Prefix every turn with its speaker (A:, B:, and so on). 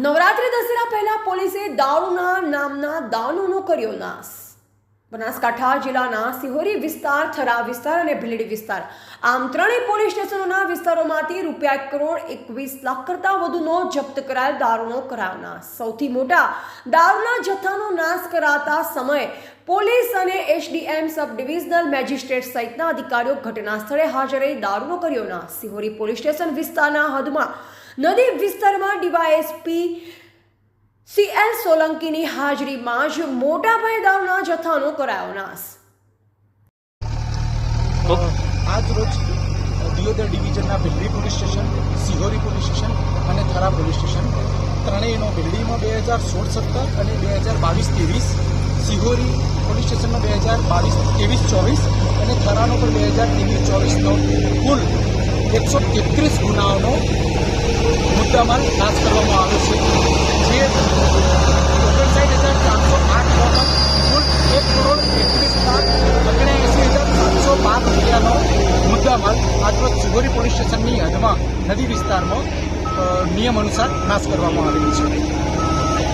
A: નવરાત્રી દશેરા પહેલા પોલીસે દારૂના નામના દાનોનો કર્યો નાશ। બનાસકાંઠા જિલ્લાના સિહોરી વિસ્તાર, થરા વિસ્તાર અને ભીલડી વિસ્તાર આમ ત્રણેય પોલીસ સ્ટેશનોના વિસ્તારોમાંથી ₹1,21,00,000 કરતાં વધુનો જપ્ત કરાયેલ દારૂનો કરાયો નાશ। સૌથી મોટા દારૂના જથ્થાનો નાશ કરાતા સમયે પોલીસ અને એસડીએમ સબ ડિવિઝનલ મેજિસ્ટ્રેટ સહિતના અધિકારીઓ ઘટના સ્થળે હાજર રહી દારૂનો કર્યો નાશ। સિહોરી પોલીસ સ્ટેશન વિસ્તારના હદમાં નદી વિસ્તારમાં ડીવાયએસપી CL સોલંકીની હાજરીમાં જ મોટા પાયે દારૂના જથ્થાનો કરાયો નાશ।
B: આજ રોજ દિયોદર ડિવિઝનના Bhildi police station, Sihori police station અને થરા પોલીસ સ્ટેશન ત્રણેયનો ભીલડીમાં 2016-17 અને 2022-23, સિહોરી પોલીસ સ્ટેશનનો 2022-23-24 અને થરાનો પણ 2023-24નો કુલ 133 ગુનાઓનો મુદ્દામાલ નાશ કરવામાં આવ્યો છે, જે 59,408 કુલ ₹1,31,79,712 રૂપિયાનો મુદ્દામાલ આજરોજ સિહોરી પોલીસ સ્ટેશનની હદમાં નદી વિસ્તારમાં નિયમ અનુસાર નાશ કરવામાં આવેલી છે।